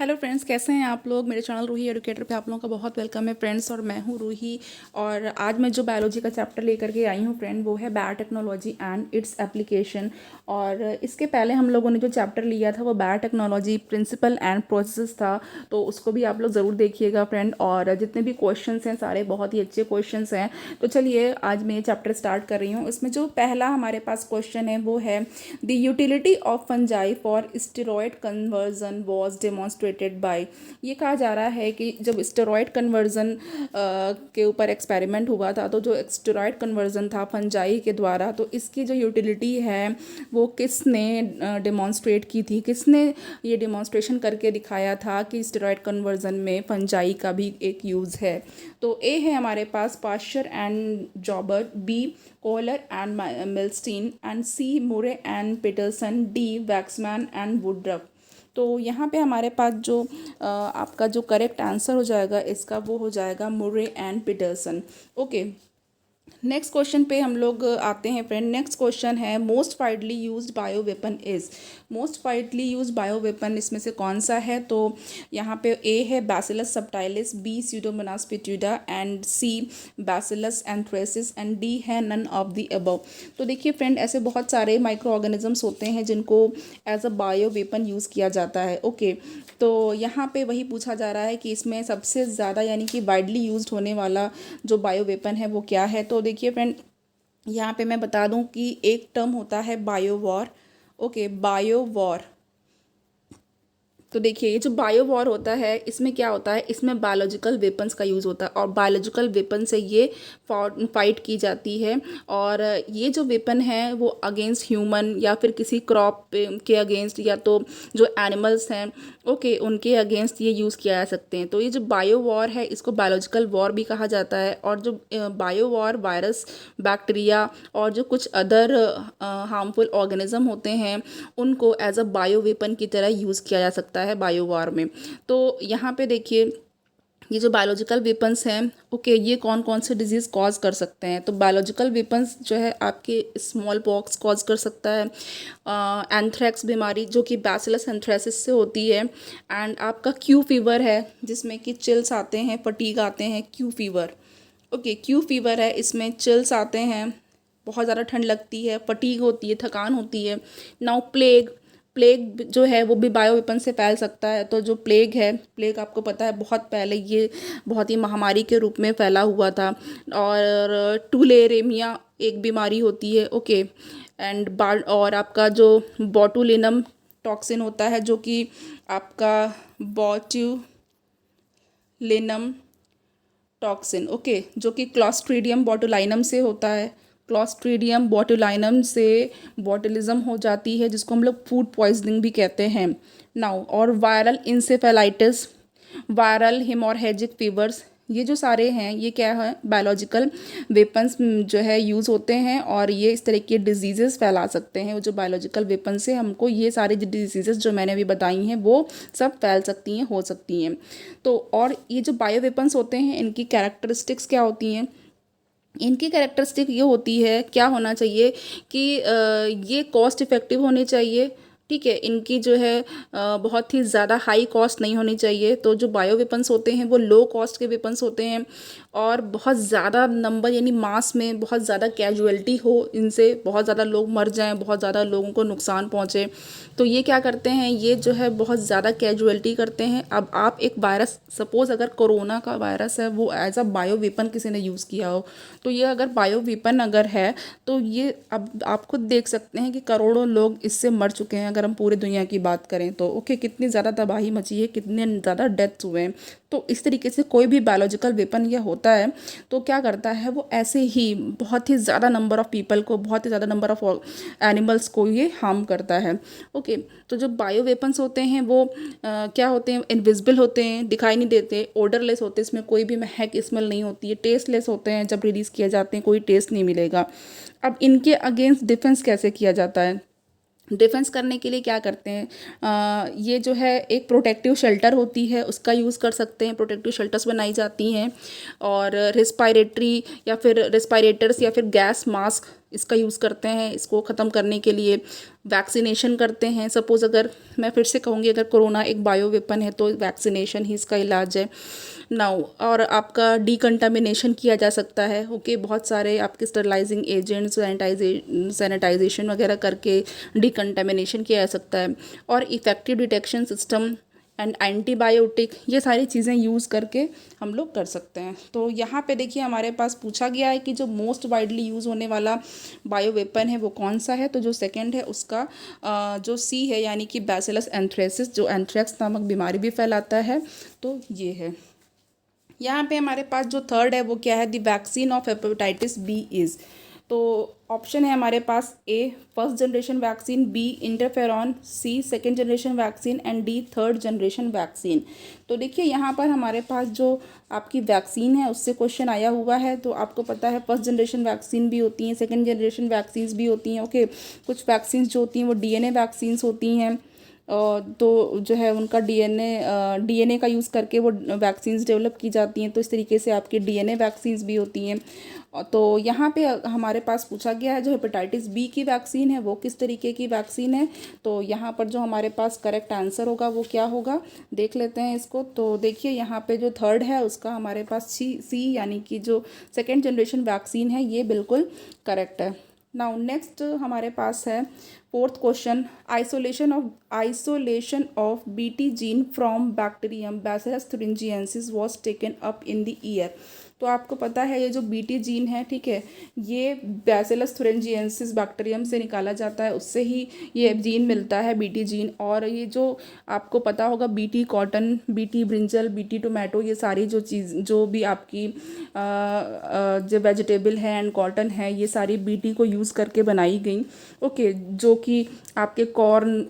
Hello friends, कैसे हैं आप लोग। मेरे चैनल रूही एडुकेटर पे आप लोगों का बहुत वेलकम है फ्रेंड्स। और मैं हूँ रूही। और आज मैं जो बायोलॉजी का चैप्टर लेकर के आई हूँ फ्रेंड, वो है बायोटेक्नोलॉजी एंड इट्स एप्लीकेशन। और इसके पहले हम लोगों ने जो चैप्टर लिया था वो बायोटेक्नोलॉजी प्रिंसिपल एंड प्रोसेस था, तो उसको भी आप लोग ज़रूर देखिएगा फ्रेंड। और जितने भी क्वेश्चंस हैं सारे बहुत ही अच्छे क्वेश्चंस हैं। तो चलिए आज मैं ये चैप्टर स्टार्ट कर रही हूँ। इसमें जो पहला हमारे पास क्वेश्चन है वो है the utility of fungi for steroid conversion was demonstrated by. ये कहा जा रहा है कि जब स्टेरॉयड कन्वर्जन के ऊपर एक्सपेरिमेंट हुआ था, तो जो स्टेरॉयड कन्वर्जन था फंजाई के द्वारा, तो इसकी जो यूटिलिटी है वो किसने डेमोन्स्ट्रेट की थी, किसने ये डेमोन्स्ट्रेशन करके दिखाया था कि स्टेरॉयड कन्वर्जन में फंजाई का भी एक यूज़ है। तो ए है हमारे पास Pasteur and Joubert, B Kohler and Milstein, and C Murray and Peterson, D Waksman and Woodruff. तो यहाँ पे हमारे पास जो आपका जो करेक्ट आंसर हो जाएगा इसका, वो हो जाएगा Murray and Peterson. Okay, next question पे हम लोग आते हैं फ्रेंड। नेक्स्ट क्वेश्चन है most widely used bio weapon is. Most widely used bio weapon इसमें से कौन सा है? तो यहाँ पे ए है Bacillus subtilis, B Pseudomonas putida, and C Bacillus anthracis, and D है नन ऑफ द अबव। तो देखिए फ्रेंड, ऐसे बहुत सारे माइक्रो ऑर्गेनिजम्स होते हैं जिनको as a bio weapon use किया जाता है। ओके, तो यहाँ पे वही पूछा जा रहा है कि इसमें सबसे ज़्यादा यानी कि वाइडली यूज्ड होने वाला जो बायो वेपन है वो क्या है। तो देखिए फ्रेंड, यहाँ पे मैं बता दूं कि एक टर्म होता है bio war. Okay, bio war. तो देखिए, ये जो बायो वॉर होता है इसमें क्या होता है, इसमें बायोलॉजिकल वेपन्स का यूज़ होता है और बायोलॉजिकल वेपन से ये फाइट की जाती है। और ये जो वेपन है वो अगेंस्ट ह्यूमन या फिर किसी क्रॉप के अगेंस्ट, या तो जो एनिमल्स हैं ओके उनके अगेंस्ट ये यूज़ किया जा सकते हैं। तो ये जो बायो वॉर है इसको बायोलॉजिकल वॉर भी कहा जाता है। और जो बायो वॉर वायरस, बैक्टीरिया और जो कुछ अदर हार्मफुल ऑर्गेनिज्म होते हैं उनको एज अ बायो वेपन की तरह यूज़ किया जा सकता है बायो वॉर में। तो यहाँ पे देखिए, ये जो बायोलॉजिकल वेपन्स हैं ओके, ये कौन कौन से डिजीज़ कॉज कर सकते हैं। तो बायोलॉजिकल वेपन्स जो है आपके स्मॉल पॉक्स कॉज कर सकता है, एंथ्रेक्स बीमारी जो कि बैसिलस एंथ्रेसिस से होती है, एंड आपका क्यू फीवर है जिसमें कि चिल्स आते हैं, फटीग आते हैं, Q fever. Okay, Q fever है, इसमें चिल्स आते हैं, बहुत ज़्यादा ठंड लगती है, फटीग होती है, थकान होती है। नाउ प्लेग, प्लेग जो है वो भी बायो वेपन से फैल सकता है। तो जो प्लेग है, प्लेग आपको पता है बहुत पहले ये बहुत ही महामारी के रूप में फैला हुआ था। और टूलेरेमिया एक बीमारी होती है ओके, एंड और आपका जो बॉटुलिनम टॉक्सिन होता है जो कि आपका बॉट्यूलिनम टॉक्सिन ओके, जो कि क्लॉस्ट्रीडियम बॉटुलाइनम से होता है। क्लॉस्ट्रीडियम बॉटुलाइनम से बॉटुलिज्म हो जाती है जिसको हम लोग फूड पॉइजनिंग भी कहते हैं। नाउ, और viral encephalitis, viral haemorrhagic fevers, ये जो सारे हैं ये क्या है, बायोलॉजिकल वेपन्स जो है यूज़ होते हैं और ये इस तरह के डिजीज़ेस फैला सकते हैं। वो जो बायोलॉजिकल वेपन से हमको ये सारी डिजीज़ेस जो मैंने अभी बताई हैं वो सब फैल सकती हैं, हो सकती हैं। तो और ये जो बायो वेपन्स होते हैं इनकी कैरेक्टरिस्टिक्स क्या होती हैं? इनकी कैरेक्टरिस्टिक ये होती है, क्या होना चाहिए कि ये कॉस्ट इफ़ेक्टिव होने चाहिए। ठीक है, इनकी जो है बहुत ही ज़्यादा हाई कॉस्ट नहीं होनी चाहिए। तो जो बायो वेपन्स होते हैं वो लो कॉस्ट के वेपन्स होते हैं और बहुत ज़्यादा नंबर यानी मास में बहुत ज़्यादा कैजुअलिटी हो, इनसे बहुत ज़्यादा लोग मर जाएं, बहुत ज़्यादा लोगों को नुकसान पहुँचे। तो ये क्या करते हैं, ये जो है बहुत ज़्यादा कैजुअलिटी करते हैं। अब आप एक वायरस, सपोज़ अगर कोरोना का वायरस है वो एज अ बायो वेपन किसी ने यूज़ किया हो, तो ये अगर बायो वेपन अगर है तो ये अब आप खुद देख सकते हैं कि करोड़ों लोग इससे मर चुके हैं। अगर हम पूरी दुनिया की बात करें तो ओके, कितनी ज़्यादा तबाही मची है, कितने ज़्यादा डेथ्स हुए हैं। तो इस तरीके से कोई भी बायोलॉजिकल वेपन यह होता है तो क्या करता है, वो ऐसे ही बहुत ही ज़्यादा नंबर ऑफ़ पीपल को, बहुत ही ज़्यादा नंबर ऑफ़ एनिमल्स को ये हार्म करता है। ओके, तो जो बायो वेपन्स होते हैं वो क्या होते हैं, इनविजिबल होते हैं, दिखाई नहीं देते, ओडरलेस होते हैं, इसमें कोई भी महक स्मेल नहीं होती है, टेस्टलेस होते हैं, जब रिलीज़ किए जाते हैं कोई टेस्ट नहीं मिलेगा। अब इनके अगेंस्ट डिफेंस कैसे किया जाता है? डिफेंस करने के लिए क्या करते हैं, ये जो है एक प्रोटेक्टिव शेल्टर होती है उसका यूज़ कर सकते हैं, प्रोटेक्टिव शेल्टर्स बनाई जाती हैं। और रिस्पायरेटरी या फिर रिस्पायरेटर्स या फिर गैस मास्क इसका यूज़ करते हैं इसको ख़त्म करने के लिए, वैक्सीनेशन करते हैं। सपोज़ अगर मैं फिर से कहूँगी, अगर कोरोना एक बायो वेपन है तो वैक्सीनेशन ही इसका इलाज है। नाउ और आपका डिकंटामिनेशन किया जा सकता है। ओके, बहुत सारे आपके स्टरलाइजिंग एजेंट्स, सैनिटाइजेशन वगैरह करके डिकंटामिनेशन किया जा सकता है। और effective detection system and antibiotic, ये सारी चीज़ें यूज़ करके हम लोग कर सकते हैं। तो यहाँ पे देखिए हमारे पास पूछा गया है कि जो मोस्ट वाइडली यूज़ होने वाला बायो वेपन है वो कौन सा है। तो जो सेकंड है उसका जो सी है, यानी कि बैसिलस एंथ्रेसिस, जो एंथ्रेक्स नामक बीमारी भी फैलाता है, तो ये है। यहाँ पे हमारे पास जो थर्ड है वो क्या है, the vaccine of hepatitis B is. तो ऑप्शन है हमारे पास A first generation vaccine, B interferon, C second generation vaccine and D third generation vaccine. तो देखिए यहाँ पर हमारे पास जो आपकी वैक्सीन है उससे क्वेश्चन आया हुआ है। तो आपको पता है फर्स्ट जनरेशन वैक्सीन भी होती हैं, सेकेंड जनरेशन वैक्सीन्स भी होती हैं। ओके, कुछ वैक्सीन्स जो होती हैं वो डीएनए वैक्सीन्स होती हैं। तो जो है उनका डीएनए का यूज़ करके वो वैक्सीन्स डेवलप की जाती हैं। तो इस तरीके से आपकी डीएनए वैक्सीन्स भी होती हैं। तो यहाँ पे हमारे पास पूछा गया है जो हेपेटाइटिस बी की वैक्सीन है वो किस तरीके की वैक्सीन है। तो यहाँ पर जो हमारे पास करेक्ट आंसर होगा वो क्या होगा, देख लेते हैं इसको। तो देखिए यहाँ पे जो थर्ड है उसका हमारे पास सी यानी कि जो सेकेंड जनरेशन वैक्सीन है ये बिल्कुल करेक्ट है। नाउ नेक्स्ट हमारे पास है fourth question, isolation of BT gene from bacterium bacillus thuringiensis was taken up in the year. तो आपको पता है ये जो बीटी जीन है, ठीक है, ये बैसिलस thuringiensis बैक्टीरियम से निकाला जाता है, उससे ही ये जीन मिलता है बीटी जीन। और ये जो आपको पता होगा BT cotton, BT brinjal, BT tomato, ये सारी जो चीज़ जो भी आपकी जो वेजिटेबल है एंड कॉटन है, ये सारी बीटी को यूज़ करके बनाई गई। ओके, जो कि आपके कॉर्न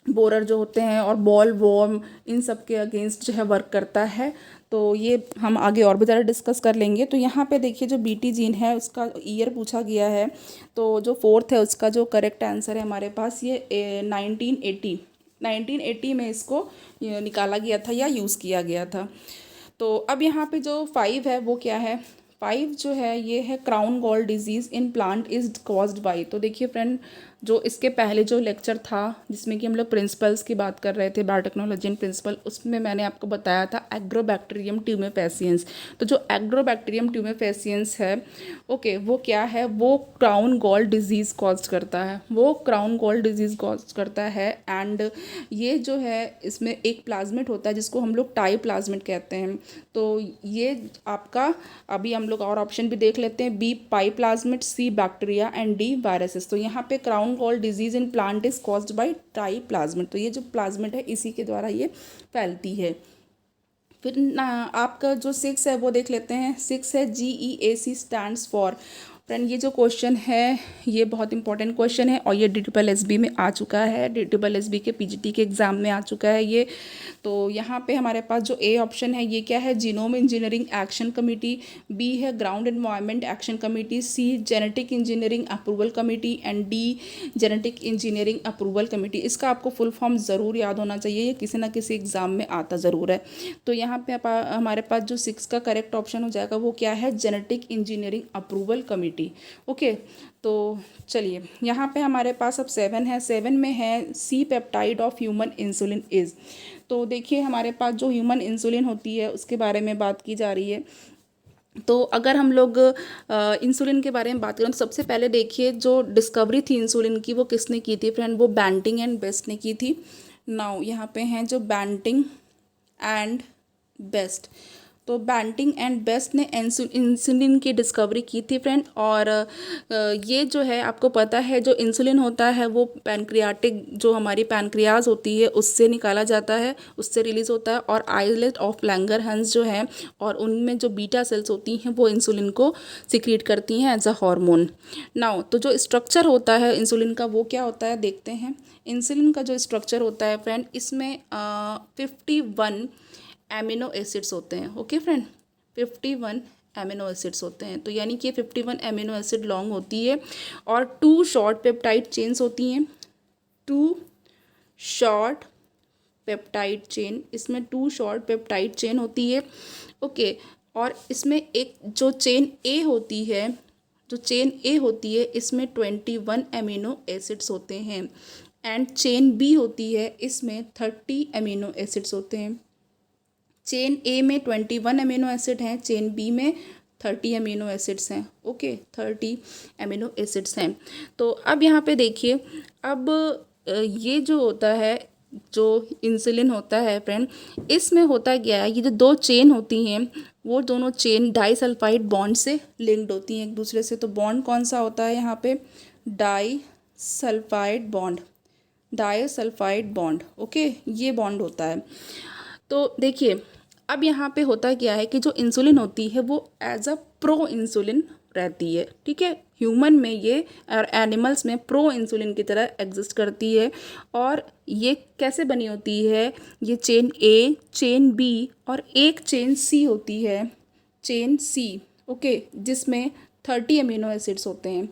बोरर जो होते हैं और बॉल वॉर्म, इन सब के अगेंस्ट जो है वर्क करता है। तो ये हम आगे और भी ज़्यादा डिस्कस कर लेंगे। तो यहाँ पे देखिए जो बीटी जीन है उसका ईयर पूछा गया है। तो जो फोर्थ है उसका जो करेक्ट आंसर है हमारे पास ये 1980 में इसको निकाला गया था या यूज़ किया गया था। तो अब यहाँ पे जो 5 है वो क्या है, 5 जो है ये है crown gall disease in plant is caused by. तो देखिए फ्रेंड, जो इसके पहले जो लेक्चर था जिसमें कि हम लोग प्रिंसिपल्स की बात कर रहे थे, बायोटेक्नोलॉजी एंड प्रिंसिपल, उसमें मैंने आपको बताया था एग्रोबैक्टीरियम ट्यूमेफेसियंस। तो जो एग्रोबैक्टीरियम ट्यूमेफेसियंस है, ओके, वो क्या है, वो क्राउन गॉल डिजीज़ कॉज करता है, वो क्राउन गॉल डिजीज़ कॉज करता है। एंड ये जो है इसमें एक प्लाज्मिड होता है जिसको हम लोग टाई प्लाज्मिड कहते हैं। तो ये आपका अभी हम लोग और ऑप्शन भी देख लेते हैं, B pi plasmid, C bacteria and D viruses. तो यहाँ पे crown gall disease in plant is caused by Ti plasmid. तो ये जो प्लाज्मिड है इसी के द्वारा ये फैलती है। फिर ना आपका जो 6 है वो देख लेते हैं। 6 है GEAC स्टैंड्स फॉर। फ्रेंड ये जो क्वेश्चन है ये बहुत इंपॉर्टेंट क्वेश्चन है और ये DSSB में आ चुका है, DSSB के PGT के एग्ज़ाम में आ चुका है ये। तो यहाँ पे हमारे पास जो ए ऑप्शन है ये क्या है, genome engineering action committee, B है ground environment action committee, C genetic engineering approval committee and D genetic engineering approval committee. इसका आपको फुल फॉर्म ज़रूर याद होना चाहिए, ये किसी ना किसी एग्ज़ाम में आता ज़रूर है। तो यहाँ पे हमारे पास जो 6 का करेक्ट ऑप्शन हो जाएगा वो क्या है, genetic engineering approval committee. Okay, तो चलिए यहाँ पे हमारे पास अब 7 है। 7 में है C peptide of human insulin is. तो देखिए हमारे पास जो ह्यूमन इंसुलिन होती है उसके बारे में बात की जा रही है। तो अगर हम लोग इंसुलिन के बारे में बात करें तो सबसे पहले देखिए जो डिस्कवरी थी इंसुलिन की वो किसने की थी फ्रेंड, वो बैंटिंग एंड बेस्ट ने की थी। नाउ यहाँ पे हैं जो बैंटिंग एंड बेस्ट। तो बैंटिंग एंड बेस्ट ने इंसुलिन की डिस्कवरी की थी फ्रेंड। और ये जो है आपको पता है जो इंसुलिन होता है वो पैनक्रियाटिक, जो हमारी पैनक्रियाज होती है उससे निकाला जाता है, उससे रिलीज़ होता है। और आइलेट ऑफ लैंगरहंस जो है और उनमें जो बीटा सेल्स होती हैं वो इंसुलिन को सिक्रीट करती हैं एज अ हार्मोन। नाउ तो जो स्ट्रक्चर होता है इंसुलिन का वो क्या होता है देखते हैं। इंसुलिन का जो स्ट्रक्चर होता है फ्रेंड, इसमें 51 एमिनो एसिड्स होते हैं। ओके फ्रेंड, 51 एमिनो एसिड्स होते हैं। तो यानी कि 51 एमिनो एसिड लॉन्ग होती है और 2 शॉर्ट पेप्टाइड चेन्स होती हैं, 2 शॉर्ट पेप्टाइड चेन, इसमें 2 शॉर्ट पेप्टाइड चेन होती है। ओके, और इसमें एक जो चेन ए होती है जो चेन ए होती है इसमें 21 अमीनो एसिड्स होते हैं एंड चेन बी होती है इसमें 30 अमीनो एसिड्स होते हैं। चेन ए में 21 अमीनो एसिड हैं, चेन बी में 30 अमीनो एसिड्स हैं। ओके, 30 अमीनो एसिड्स हैं। तो अब यहाँ पे देखिए, अब ये जो होता है, जो इंसुलिन होता है फ्रेंड, इसमें होता क्या है, ये जो दो चेन होती हैं वो दोनों चेन डाइसल्फाइड बॉन्ड से लिंक्ड होती हैं एक दूसरे से। तो बॉन्ड कौन सा होता है यहाँ पे, disulphide bond, disulphide bond. Okay, ये बॉन्ड होता है। तो देखिए, अब यहाँ पे होता क्या है कि जो इंसुलिन होती है वो एज अ प्रो इंसुलिन रहती है। ठीक है, ह्यूमन में ये और एनिमल्स में प्रो इंसुलिन की तरह एग्जिस्ट करती है। और ये कैसे बनी होती है, ये चेन ए, चेन बी और एक चेन सी होती है, चेन सी। ओके, जिसमें 30 अमीनो एसिड्स होते हैं,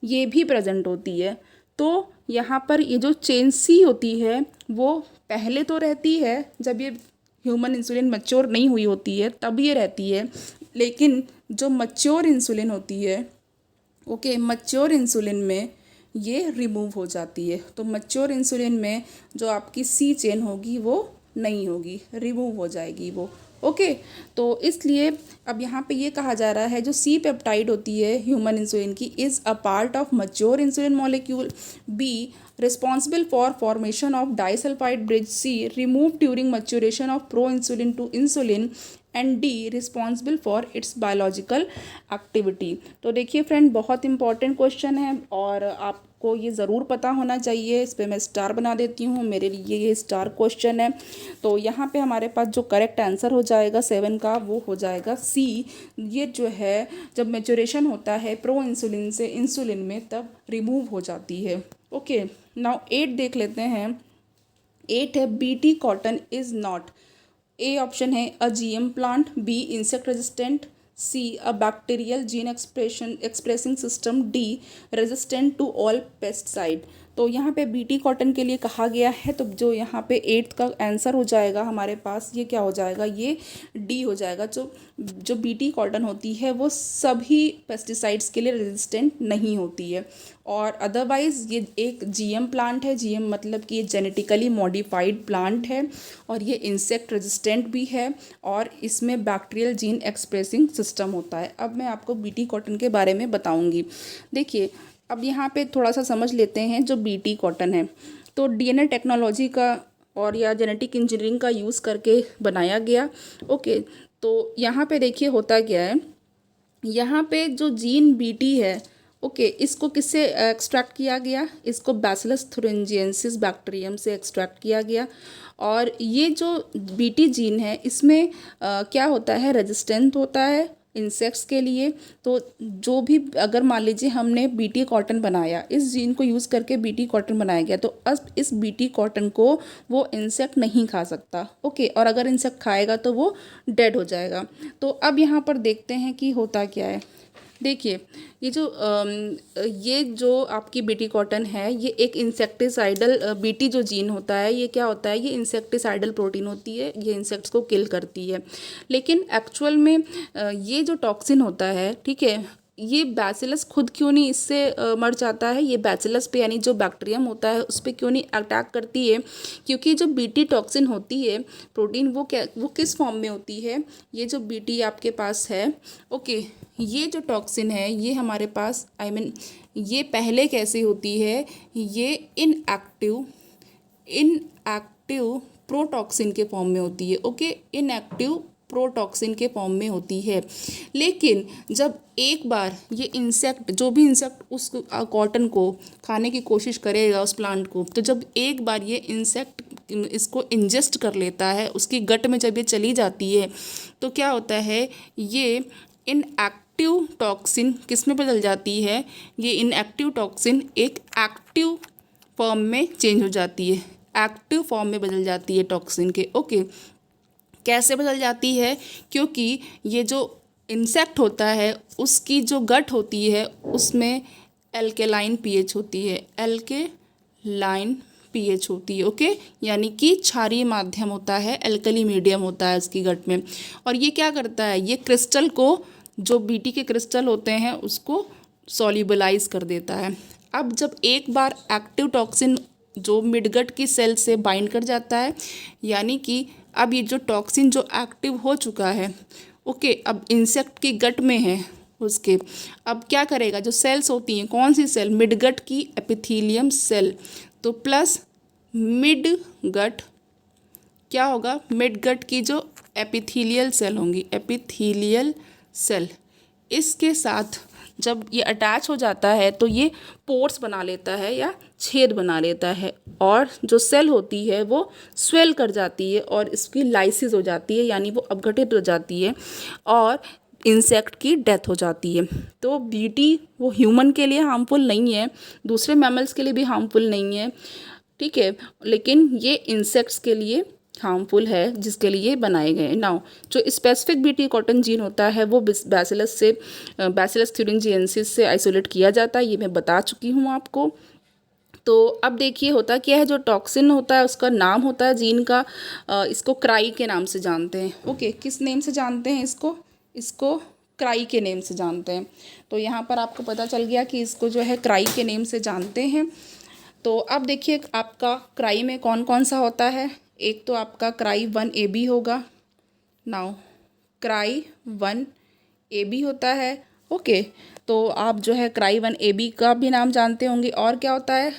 ये भी प्रेजेंट होती है। तो यहाँ पर ये जो चेन सी होती है वो पहले तो रहती है, जब ये ह्यूमन इंसुलिन मैच्योर नहीं हुई होती है तब ये रहती है। लेकिन जो मैच्योर इंसुलिन होती है, ओके, मैच्योर इंसुलिन में ये रिमूव हो जाती है। तो मैच्योर इंसुलिन में जो आपकी सी चेन होगी वो नहीं होगी, रिमूव हो जाएगी वो। ओके, तो इसलिए अब यहाँ पे ये कहा जा रहा है जो सी पेप्टाइड होती है ह्यूमन इंसुलिन की is a part of mature insulin molecule, be responsible for formation of disulfide bridge, C removed during maturation of proinsulin to insulin, and D responsible for its biological activity. तो देखिए friend, बहुत important question है और आपको ये ज़रूर पता होना चाहिए। इस पर मैं स्टार बना देती हूँ, मेरे लिए ये स्टार क्वेश्चन है। तो यहाँ पे हमारे पास जो करेक्ट आंसर हो जाएगा 7 का, वो हो जाएगा सी। ये जो है जब मेचुरेशन होता है प्रो इंसुलिन से इंसुलिन में तब रिमूव हो जाती है। ओके, नाउ 8 देख लेते हैं। 8 है BT cotton is not, A option है a GM plant, B insect resistant, C a bacterial gene expressing system, D resistant to all pesticide. तो यहाँ पे बीटी कॉटन के लिए कहा गया है, तो जो यहाँ पे 8th का आंसर हो जाएगा हमारे पास, ये क्या हो जाएगा, ये डी हो जाएगा। जो बीटी कॉटन होती है वो सभी पेस्टिसाइड्स के लिए रेजिस्टेंट नहीं होती है। और अदरवाइज़ ये एक जीएम प्लांट है, जीएम मतलब कि ये जेनेटिकली मॉडिफाइड प्लांट है और ये इंसेक्ट रेजिस्टेंट भी है और इसमें बैक्टीरियल जीन एक्सप्रेसिंग सिस्टम होता है। अब मैं आपको बीटी कॉटन के बारे में बताऊंगी। देखिए, अब यहाँ पे थोड़ा सा समझ लेते हैं जो बीटी कॉटन है। तो डीएनए टेक्नोलॉजी का और या जेनेटिक इंजीनियरिंग का यूज़ करके बनाया गया। ओके, तो यहाँ पे देखिए होता क्या है, यहाँ पे जो जीन बीटी है, ओके, इसको किससे एक्सट्रैक्ट किया गया, इसको बैसिलस थुरिंजिएंसिस बैक्टीरियम से एक्सट्रैक्ट किया गया। और ये जो बीटी जीन है इसमें क्या होता है, रेजिस्टेंट होता है इंसेक्ट्स के लिए। तो जो भी अगर मान लीजिए हमने बीटी कॉटन बनाया, इस जीन को यूज़ करके बीटी कॉटन बनाया गया, तो अब इस बीटी कॉटन को वो इंसेक्ट नहीं खा सकता। ओके, और अगर इंसेक्ट खाएगा तो वो डेड हो जाएगा। तो अब यहाँ पर देखते हैं कि होता क्या है। देखिए, ये जो आपकी बीटी कॉटन है, ये एक इंसेक्टिसाइडल, बीटी जो जीन होता है ये क्या होता है, ये इंसेक्टिसाइडल प्रोटीन होती है, ये इंसेक्ट्स को किल करती है। लेकिन एक्चुअल में ये जो टॉक्सिन होता है, ठीक है, ये बैसिलस खुद क्यों नहीं इससे मर जाता है, ये बैसिलस पे यानी जो बैक्टीरियम होता है उस पर क्यों नहीं अटैक करती है, क्योंकि जो बीटी टॉक्सिन होती है प्रोटीन, वो किस फॉर्म में होती है, ये जो बीटी आपके पास है, ओके, ये जो टॉक्सिन है ये हमारे पास ये पहले कैसे होती है, ये इनएक्टिव प्रोटॉक्सिन के फॉर्म में होती है। ओके, इनएक्टिव प्रोटॉक्सिन के फॉर्म में होती है। लेकिन जब एक बार ये इंसेक्ट, जो भी इंसेक्ट उस कॉटन को खाने की कोशिश करेगा, उस प्लांट को, तो जब एक बार ये इंसेक्ट इसको इंजेस्ट कर लेता है, उसकी गट में जब ये चली जाती है, तो क्या होता है, ये इनएक्टिव टॉक्सिन किस में बदल जाती है, ये इनएक्टिव टॉक्सिन एक एक्टिव फॉर्म में चेंज हो जाती है, एक्टिव फॉर्म में बदल जाती है टॉक्सिन के। ओके, कैसे बदल जाती है, क्योंकि ये जो इंसेक्ट होता है उसकी जो गट होती है उसमें एल्केलाइन पीएच होती है, एल्केलाइन पीएच होती है। ओके, यानी कि क्षारीय माध्यम होता है, एल्कली मीडियम होता है उसकी गट में। और ये क्या करता है, ये क्रिस्टल को, जो बीटी के क्रिस्टल होते हैं उसको सॉल्युबलाइज कर देता है। अब जब एक बार एक्टिव टॉक्सिन जो मिडगट की सेल से बाइंड कर जाता है, यानी कि अब ये जो टॉक्सिन जो एक्टिव हो चुका है, ओके, अब इंसेक्ट की गट में है उसके, अब क्या करेगा, जो सेल्स होती हैं, कौन सी सेल, मिडगट की एपिथीलियम सेल, तो प्लस मिडगट क्या होगा, मिडगट की जो एपिथीलियल सेल होंगी, एपिथीलियल सेल, इसके साथ जब ये अटैच हो जाता है तो ये पोर्स बना लेता है या छेद बना लेता है, और जो सेल होती है वो स्वेल कर जाती है और इसकी लाइसिस हो जाती है, यानी वो अपघटित हो जाती है और इंसेक्ट की डेथ हो जाती है। तो बीटी वो ह्यूमन के लिए हार्मफुल नहीं है, दूसरे मैमल्स के लिए भी हार्मफुल नहीं है, ठीक है, लेकिन ये इंसेक्ट्स के लिए हार्मफुल है, जिसके लिए बनाए गए। नाउ जो स्पेसिफिक बीटी कॉटन जीन होता है वो बैसिलस thuringiensis से आइसोलेट किया जाता है, ये मैं बता चुकी हूँ आपको। तो अब देखिए होता क्या है, जो टॉक्सिन होता है उसका नाम होता है जीन का, इसको क्राई के नाम से जानते हैं। ओके, किस नेम से जानते हैं इसको क्राई के नेम से जानते हैं। तो यहाँ पर आपको पता चल गया कि इसको जो है क्राई के नेम से जानते हैं। तो अब देखिए आपका क्राई में कौन कौन सा होता है, एक तो आपका क्राई 1AB होगा। नाउ क्राई 1AB होता है, ओके, तो आप जो है क्राई 1AB का भी नाम जानते होंगे। और क्या होता है,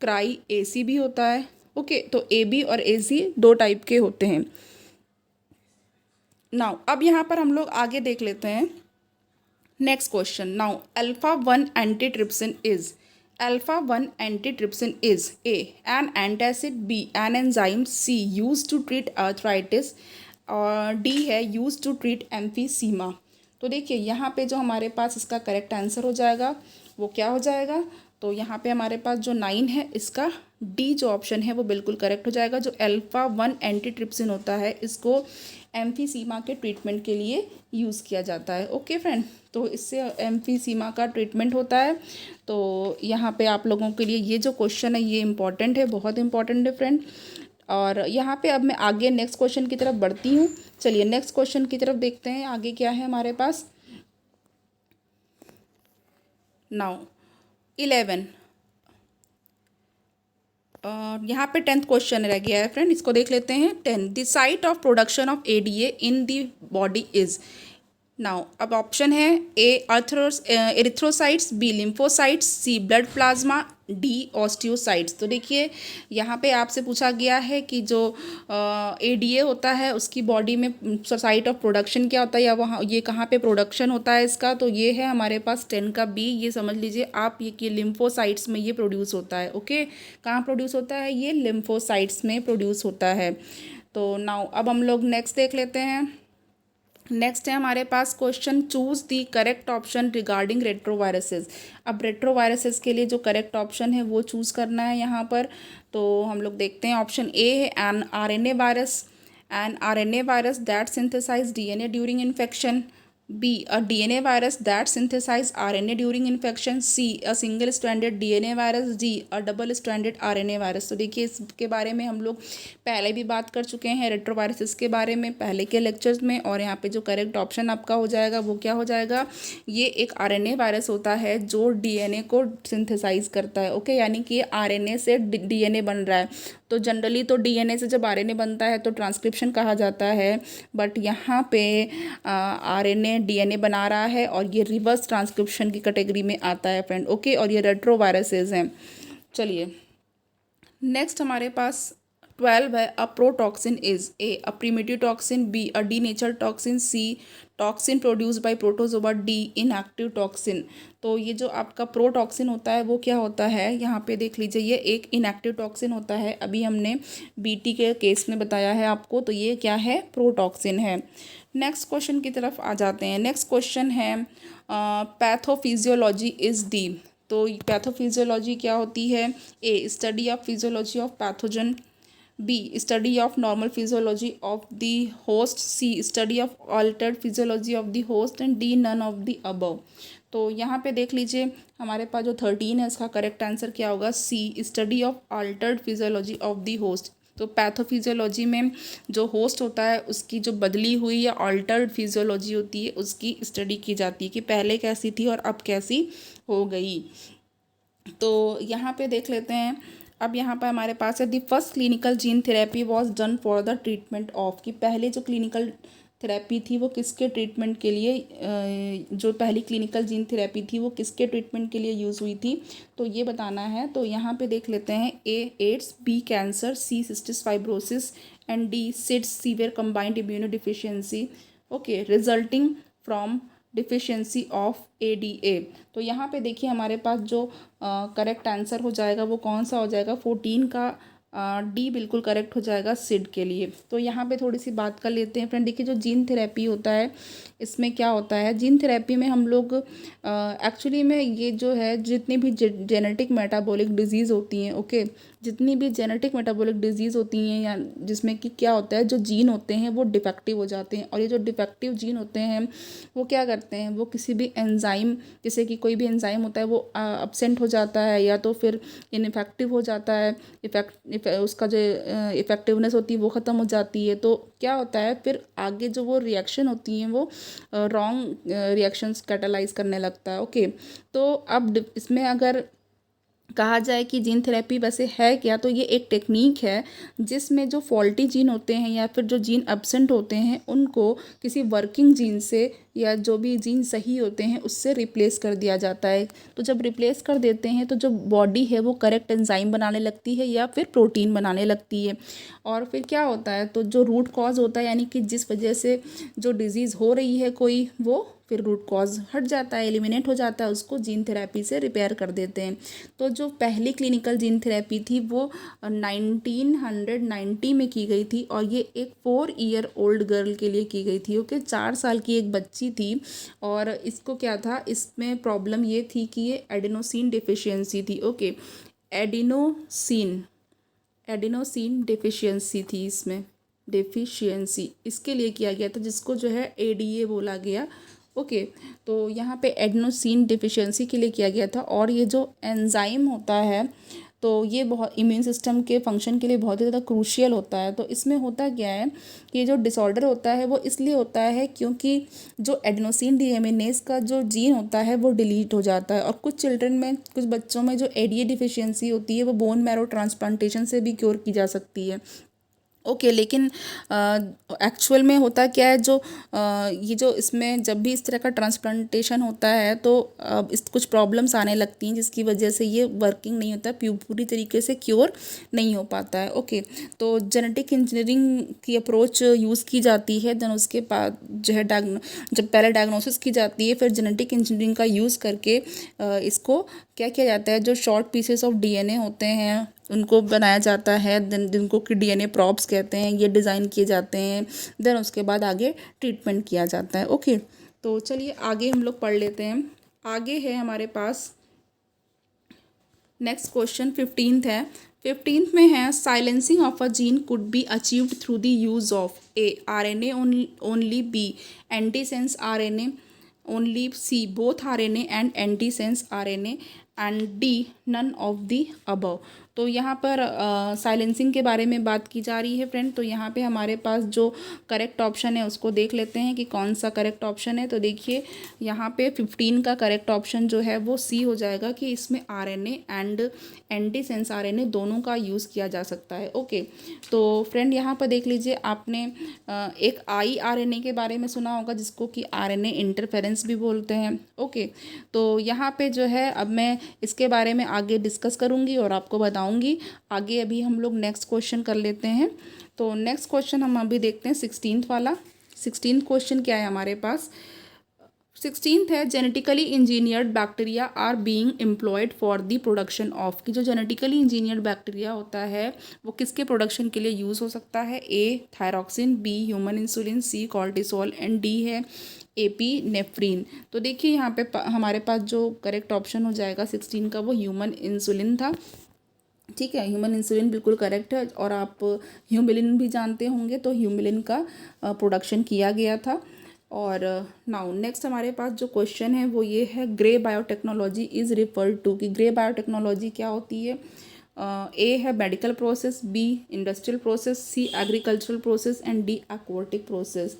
क्राई AC भी होता है, ओके, तो AB और AC दो टाइप के होते हैं। नाउ अब यहाँ पर हम लोग आगे देख लेते हैं next question. Now alpha-1 antitrypsin is A an antacid, B an enzyme, C used to treat arthritis और D है used to treat emphysema। तो देखिए यहाँ पे जो हमारे पास इसका करेक्ट आंसर हो जाएगा वो क्या हो जाएगा, तो यहाँ पे हमारे पास जो 9 है इसका डी जो ऑप्शन है वो बिल्कुल करेक्ट हो जाएगा। जो alpha-1 एंटीट्रिप्सिन होता है इसको एम्फीसीमा के ट्रीटमेंट के लिए यूज़ किया जाता है। ओके फ्रेंड, तो इससे एम्फीसीमा का ट्रीटमेंट होता है। तो यहाँ पे आप लोगों के लिए ये जो क्वेश्चन है ये इम्पॉर्टेंट है, बहुत इंपॉर्टेंट है फ्रेंड। और यहाँ पे अब मैं आगे नेक्स्ट क्वेश्चन की तरफ बढ़ती हूँ। चलिए नेक्स्ट क्वेश्चन की तरफ देखते हैं आगे क्या है हमारे पास। नाउ 11 यहाँ पे 10th क्वेश्चन रह गया है फ्रेंड, इसको देख लेते हैं। 10 the site of production of ADA in the body is. Now अब ऑप्शन है ए एरिथ्रोसाइट्स, बी लिम्फोसाइट्स, सी ब्लड प्लाज्मा, डी ऑस्टियोसाइट्स। तो देखिए यहाँ पे आपसे पूछा गया है कि जो ADA होता है उसकी बॉडी में साइट ऑफ प्रोडक्शन क्या होता है, या वहाँ ये कहाँ पे प्रोडक्शन होता है इसका, तो ये है हमारे पास 10 का बी। ये समझ लीजिए आप ये कि लिम्फोसाइट्स में ये प्रोड्यूस होता है। ओके, कहाँ प्रोड्यूस होता है, ये लिम्फोसाइट्स में प्रोड्यूस होता है। तो नाउ अब हम लोग नेक्स्ट देख लेते हैं। नेक्स्ट है हमारे पास question, choose the correct option regarding retroviruses. अब रेट्रोवायरसेस के लिए जो करेक्ट ऑप्शन है वो चूज़ करना है यहाँ पर। तो हम लोग देखते हैं, ऑप्शन ए है an RNA virus that synthesize DNA during infection, B a DNA virus that synthesize RNA during infection, C a single stranded DNA virus, D a double stranded RNA virus। तो देखिए इसके बारे में हम लोग पहले भी बात कर चुके हैं रेट्रोवायरसेस के बारे में पहले के लेक्चर्स में। और यहाँ पे जो करेक्ट ऑप्शन आपका हो जाएगा वो क्या हो जाएगा, ये एक RNA वायरस होता है जो DNA को सिंथेसाइज करता है। ओके, यानी कि RNA से DNA बन रहा है। तो जनरली तो DNA से जब RNA बनता है तो ट्रांसक्रिप्शन कहा जाता है, बट यहाँ पे RNA DNA बना रहा है और ये रिवर्स ट्रांसक्रिप्शन की कैटेगरी में आता है फ्रेंड। ओके, और ये रेट्रोवायरसेस हैं। चलिए नेक्स्ट हमारे पास 12 है, a protoxin is a uh primitive toxin, B a denature toxin, C toxin produce by protozoa, D inactive toxin. तो ये जो आपका प्रोटॉक्सिन होता है वो क्या होता है, यहाँ पे देख लीजिए ये एक इनएक्टिव टॉक्सिन होता है। अभी हमने BT के केस में बताया है आपको, तो ये क्या है, प्रोटॉक्सिन है। नेक्स्ट क्वेश्चन की तरफ आ जाते हैं। नेक्स्ट क्वेश्चन है पैथोफिजियोलॉजी इज दी। तो पैथोफिजियोलॉजी क्या होती है, A study of physiology of pathogen, B study of normal physiology of the host, C study of altered physiology of the host, and D none of the above। तो यहाँ पे देख लीजिए हमारे पास जो 13 है इसका करेक्ट आंसर क्या होगा, C study of Altered physiology of the host. तो पैथोफिजियोलॉजी में जो होस्ट होता है उसकी जो बदली हुई या अल्टर्ड फिजियोलॉजी होती है उसकी स्टडी की जाती है कि पहले कैसी थी और अब कैसी हो गई। तो यहाँ पे देख लेते हैं। अब यहाँ पर हमारे पास है the first clinical gene therapy was done for the treatment of, कि पहले जो क्लिनिकल थेरेपी थी वो किसके ट्रीटमेंट के लिए, जो पहली क्लिनिकल जीन थेरेपी थी वो किसके ट्रीटमेंट के लिए यूज़ हुई थी, तो ये बताना है। तो यहाँ पे देख लेते हैं। A AIDS, B cancer, C cystic fibrosis and D SCIDS severe combined immunodeficiency, okay, resulting from deficiency of ADA। तो यहाँ पे देखिए हमारे पास जो करेक्ट आंसर हो जाएगा वो कौन सा हो जाएगा, 14 का डी बिल्कुल करेक्ट हो जाएगा सिड के लिए। तो यहाँ पे थोड़ी सी बात कर लेते हैं फ्रेंड। देखिए जो जीन थेरेपी होता है इसमें क्या होता है, जीन थेरेपी में हम लोग एक्चुअली में ये जो है जितनी भी जेनेटिक मेटाबॉलिक डिजीज़ होती हैं, ओके, जितनी भी जेनेटिक मेटाबॉलिक डिजीज़ होती हैं या जिसमें कि क्या होता है, जो जीन होते हैं वो डिफेक्टिव हो जाते हैं, और ये जो डिफेक्टिव जीन होते हैं वो क्या करते हैं, वो किसी भी एंजाइम, जैसे कि कोई भी एंजाइम होता है वो अब्सेंट हो जाता है या तो फिर इनफेक्टिव हो जाता है, उसका जो इफ़ेक्टिवनेस होती है वो ख़त्म हो जाती है। तो क्या होता है फिर आगे जो वो रिएक्शन होती हैं वो रॉन्ग रिएक्शंस कैटालाइज करने लगता है, ओके। तो अब इसमें अगर कहा जाए कि जीन थेरेपी वैसे है क्या, तो ये एक टेक्निक है जिसमें जो फॉल्टी जीन होते हैं या फिर जो जीन एब्सेंट होते हैं उनको किसी वर्किंग जीन से या जो भी जीन सही होते हैं उससे रिप्लेस कर दिया जाता है। तो जब रिप्लेस कर देते हैं तो जो बॉडी है वो करेक्ट एंजाइम बनाने लगती है या फिर प्रोटीन बनाने लगती है, और फिर क्या होता है, तो जो रूट कॉज होता है यानी कि जिस वजह से जो डिज़ीज़ हो रही है कोई, वो फिर रूट कॉज हट जाता है, एलिमिनेट हो जाता है, उसको जीन थेरेपी से रिपेयर कर देते हैं। तो जो पहली क्लिनिकल जीन थेरेपी थी वो 1990 में की गई थी, और ये एक 4 ईयर ओल्ड गर्ल के लिए की गई थी, ओके। 4 साल की एक बच्ची थी, और इसको क्या था, इसमें प्रॉब्लम ये थी कि ये एडिनोसिन डिफिशियंसी थी, ओके। एडिनोसिन एडिनोसिन डिफिशियंसी थी, इसमें डिफिशियंसी इसके लिए किया गया था, जिसको जो है ADA बोला गया, ओके। तो यहाँ पे एडिनोसिन डिफिशियंसी के लिए किया गया था। और ये जो एंजाइम होता है तो ये बहुत इम्यून सिस्टम के फंक्शन के लिए बहुत ही ज़्यादा क्रूशियल होता है। तो इसमें होता क्या है कि ये जो डिसऑर्डर होता है वो इसलिए होता है क्योंकि जो एडेनोसिन डीएमिनेज का जो जीन होता है वो डिलीट हो जाता है, और कुछ चिल्ड्रन में, कुछ बच्चों में जो ADA डिफिशियंसी होती है वो बोन मैरो ट्रांसप्लांटेशन से भी क्योर की जा सकती है, ओके। लेकिन एक्चुअल में होता क्या है, जो ये जो इसमें जब भी इस तरह का ट्रांसप्लांटेशन होता है तो इस कुछ प्रॉब्लम्स आने लगती हैं जिसकी वजह से ये वर्किंग नहीं होता, पूरी तरीके से क्योर नहीं हो पाता है, ओके। तो जेनेटिक इंजीनियरिंग की अप्रोच यूज़ की जाती है, देन उसके बाद जो है जब पहले डायग्नोसिस की जाती है, फिर जेनेटिक इंजीनियरिंग का यूज़ करके इसको क्या किया जाता है, जो शॉर्ट पीसेस ऑफ DNA होते हैं उनको बनाया जाता है, जिनको कि DNA प्रॉप्स कहते हैं, ये डिज़ाइन किए जाते हैं, देन उसके बाद आगे ट्रीटमेंट किया जाता है, ओके। तो चलिए आगे हम लोग पढ़ लेते हैं। आगे है हमारे पास नेक्स्ट क्वेश्चन 15th है। 15th में है silencing of a gene could be achieved through the use of A RNA only, B antisense RNA only, C both RNA and antisense RNA and D none of the above. तो यहाँ पर silencing के बारे में बात की जा रही है फ्रेंड। तो यहाँ पे हमारे पास जो करेक्ट ऑप्शन है उसको देख लेते हैं कि कौन सा करेक्ट ऑप्शन है। तो देखिए यहाँ पे 15 का करेक्ट ऑप्शन जो है वो C हो जाएगा, कि इसमें RNA एंड एंटीसेंस RNA दोनों का यूज़ किया जा सकता है, ओके। तो फ्रेंड यहाँ पर देख लीजिए, आपने एक iRNA के बारे में सुना होगा जिसको कि RNA इंटरफेरेंस भी बोलते हैं, ओके। तो यहाँ पे जो है अब मैं इसके बारे में आगे डिस्कस करूँगी और आपको बताऊँगी आगे। अभी हम लोग नेक्स्ट क्वेश्चन कर लेते हैं। तो नेक्स्ट क्वेश्चन हम अभी देखते हैं 16th वाला। 16th क्वेश्चन क्या है हमारे पास, 16th है genetically engineered bacteria are being employed for the production of, कि जो जेनेटिकली इंजीनियर्ड बैक्टीरिया होता है वो किसके प्रोडक्शन के लिए यूज़ हो सकता है, A thyroxine, B human insulin, C cortisol and D है एपीनेफ्रीन। तो देखिए यहाँ पे हमारे पास जो करेक्ट ऑप्शन हो जाएगा 16 का वो ह्यूमन इंसुलिन था, ठीक है। ह्यूमन इंसुलिन बिल्कुल करेक्ट है, और आप ह्यूमिलिन भी जानते होंगे, तो ह्यूमिलिन का प्रोडक्शन किया गया था। और नाउ नेक्स्ट हमारे पास जो क्वेश्चन है वो ये है, grey biotechnology is referred to, कि ग्रे बायोटेक्नोलॉजी क्या होती है। A है medical process, B industrial process, C agricultural process and D aquatic process.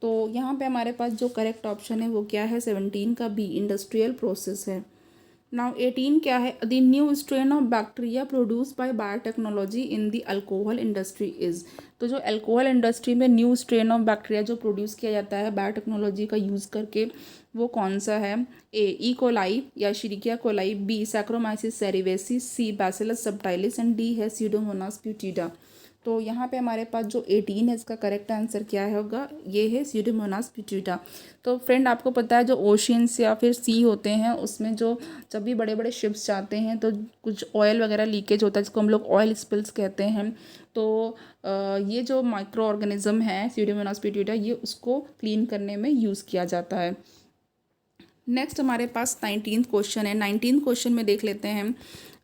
तो यहाँ पे हमारे पास जो करेक्ट ऑप्शन है वो क्या है, 17 का B इंडस्ट्रियल प्रोसेस है, नाउ 18 क्या है, the new strain of bacteria produce by biotechnology in the alcohol industry is. तो जो अल्कोहल इंडस्ट्री में न्यू स्ट्रेन ऑफ बैक्टीरिया जो प्रोड्यूस किया जाता है बायोटेक्नोलॉजी का यूज़ करके, वो कौन सा है? ए ई कोलाई या Escherichia coli, B Saccharomyces cerevisiae, C Bacillus subtilis and D है सीडोमोनास प्यूटिडा। तो यहाँ पे हमारे पास जो 18 है इसका करेक्ट आंसर क्या है होगा? ये है सीडोमोनास प्यूटिडा। तो फ्रेंड आपको पता है जो ओशियंस या फिर सी होते हैं उसमें जो जब भी बड़े बड़े शिप्स जाते हैं तो कुछ ऑयल वगैरह लीकेज होता है जिसको हम लोग ऑयल स्पिल्स कहते हैं। तो ये जो माइक्रो ऑर्गेनिज्म है सीडोमोनास प्यूटिडा, ये उसको क्लीन करने में यूज़ किया जाता है। नेक्स्ट हमारे पास 19th क्वेश्चन है। 19th क्वेश्चन में देख लेते हैं,